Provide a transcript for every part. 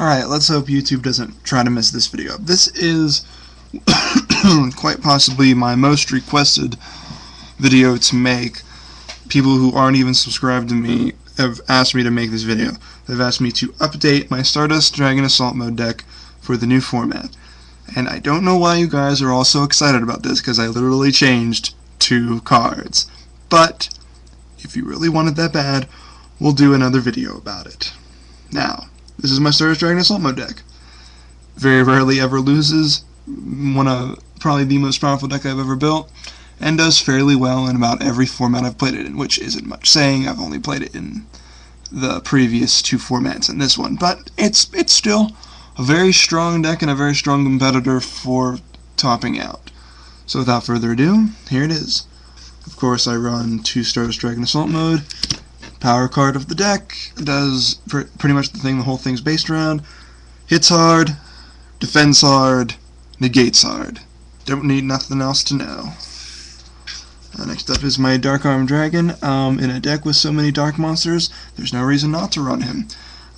Alright, let's hope YouTube doesn't try to mess this video up. This is quite possibly my most requested video to make. People who aren't even subscribed to me have asked me to make this video. They've asked me to update my Stardust Dragon Assault Mode deck for the new format. And I don't know why you guys are all so excited about this, because I literally changed 2 cards. But if you really want it that bad, we'll do another video about it. Now, this is my Stardust Dragon Assault Mode deck. Very rarely ever loses. Probably the most powerful deck I've ever built, and does fairly well in about every format I've played it in, which isn't much saying. I've only played it in the previous 2 formats and this one, but it's still a very strong deck and a very strong competitor for topping out. So without further ado, here it is. Of course, I run 2 Stardust Dragon Assault Mode. Power card of the deck does pretty much the thing the whole thing's based around. Hits hard, defends hard, negates hard. Don't need nothing else to know. Next up is my Dark Arm Dragon. In a deck with so many dark monsters, there's no reason not to run him.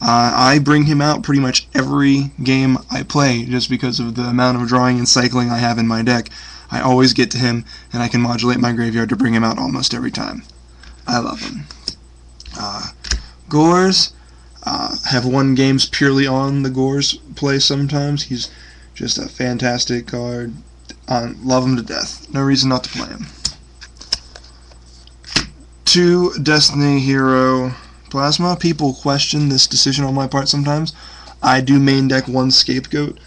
I bring him out pretty much every game I play, just because of the amount of drawing and cycling I have in my deck. I always get to him, and I can modulate my graveyard to bring him out almost every time. I love him. Gores, have won games purely on the Gores play sometimes. He's just a fantastic card. Love him to death. No reason not to play him. 2 Destiny Hero Plasma. People question this decision on my part sometimes. I do main deck 1 Scapegoat.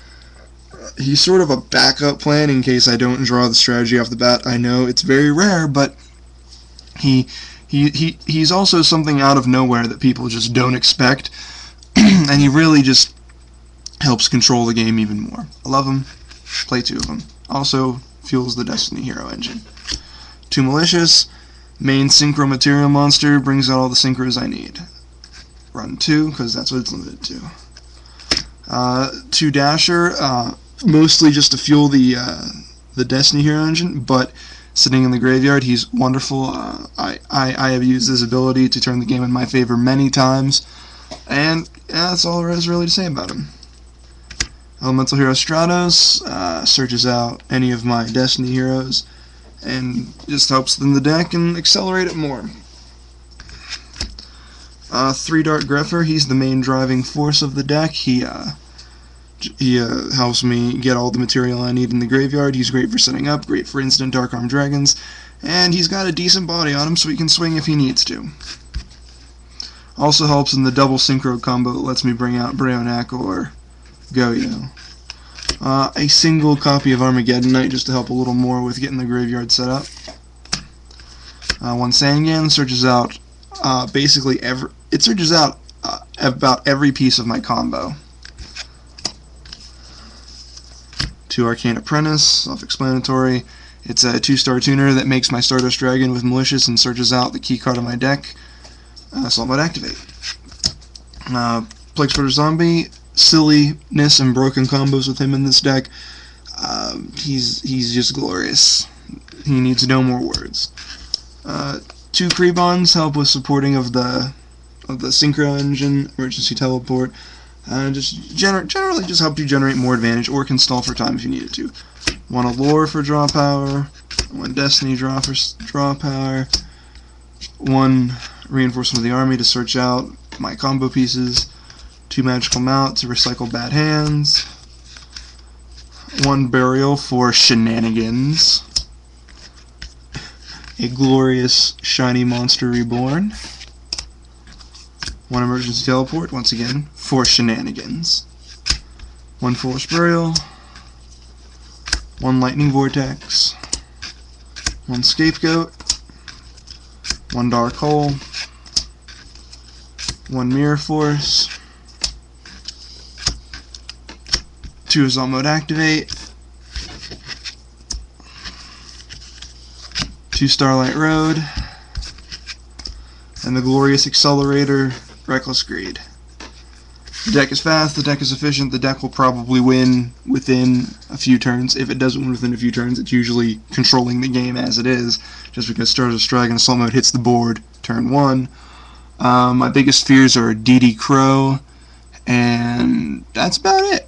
He's sort of a backup plan in case I don't draw the strategy off the bat. I know it's very rare, but he's also something out of nowhere that people just don't expect, and he really just helps control the game even more. I love him. Play 2 of them. Also fuels the Destiny Hero engine. 2 Malicious. Main Synchro Material Monster brings out all the synchros I need. Run 2, because that's what it's limited to. 2 Dasher, mostly just to fuel the Destiny Hero engine, but sitting in the graveyard, he's wonderful. I have used his ability to turn the game in my favor many times, and yeah, that's all there is really to say about him. Elemental Hero Stratos searches out any of my Destiny heroes and just helps them in the deck and accelerate it more. 3 Dark Grepher, he's the main driving force of the deck. He helps me get all the material I need in the graveyard. He's great for setting up, great for instant Dark Arm Dragons, and he's got a decent body on him so he can swing if he needs to. Also helps in the double synchro combo that lets me bring out Breonak or Goyo. A single copy of Armageddon Knight just to help a little more with getting the graveyard set up. 1 Sangan searches out basically about every piece of my combo. 2 Arcane Apprentice, self-explanatory. It's a 2-star tuner that makes my Stardust Dragon with Malicious and searches out the key card of my deck. Assault Mode Activate. Plague Spreader Zombie, silliness and broken combos with him in this deck. He's just glorious. He needs no more words. 2 Krebons help with supporting of the Synchro Engine, Emergency Teleport. Generally just help you generate more advantage, or can stall for time if you needed to. 1 Allure for draw power, 1 Destiny draw for draw power, 1 Reinforcement of the Army to search out my combo pieces, 2 Magical Mount to recycle bad hands, 1 Burial for shenanigans, a glorious shiny monster reborn, 1 Emergency Teleport, once again, for shenanigans, 1 Foolish Burial, 1 Lightning Vortex, 1 Scapegoat, 1 Dark Hole, 1 Mirror Force, 2 Assault Mode Activate, 2 Starlight Road, and the glorious Accelerator, Reckless Greed. The deck is fast, the deck is efficient, the deck will probably win within a few turns. If it doesn't win within a few turns, it's usually controlling the game as it is, just because Stardust Dragon Assault Mode hits the board turn 1. My biggest fears are DD Crow and that's about it.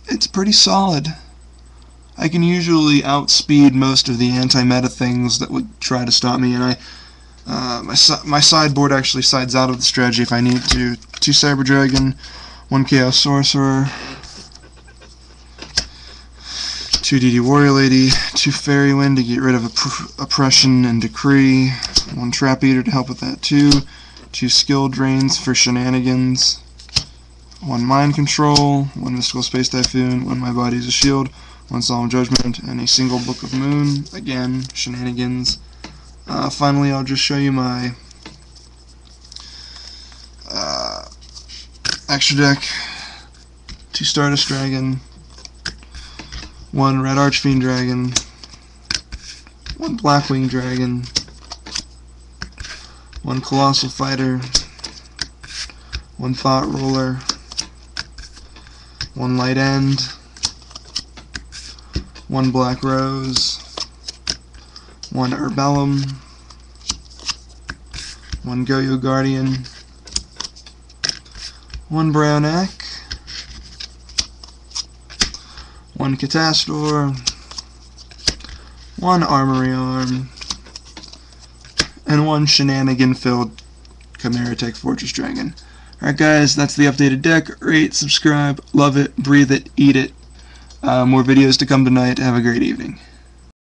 It's pretty solid. I can usually outspeed most of the anti-meta things that would try to stop me, and my sideboard actually sides out of the strategy if I need to. 2 Cyber Dragon, 1 Chaos Sorcerer, 2 DD Warrior Lady, 2 Fairy Wind to get rid of Oppression and Decree, 1 Trap Eater to help with that too, 2 Skill Drains for shenanigans, 1 Mind Control, 1 Mystical Space Typhoon, 1 My Body is a Shield, 1 Solemn Judgment, and a single Book of Moon, again, shenanigans. Finally, I'll just show you my extra deck. 2 Stardust Dragon, 1 Red Archfiend Dragon, 1 Blackwing Dragon, 1 Colossal Fighter, 1 Thought Roller, 1 Light End, 1 Black Rose, 1 Herbellum, 1 Goyo Guardian, 1 Brown Ek, 1 Catastor, 1 Armory Arm, and 1 shenanigan-filled Chimera Tech Fortress Dragon. Alright guys, that's the updated deck. Rate, subscribe, love it, breathe it, eat it. More videos to come tonight. Have a great evening.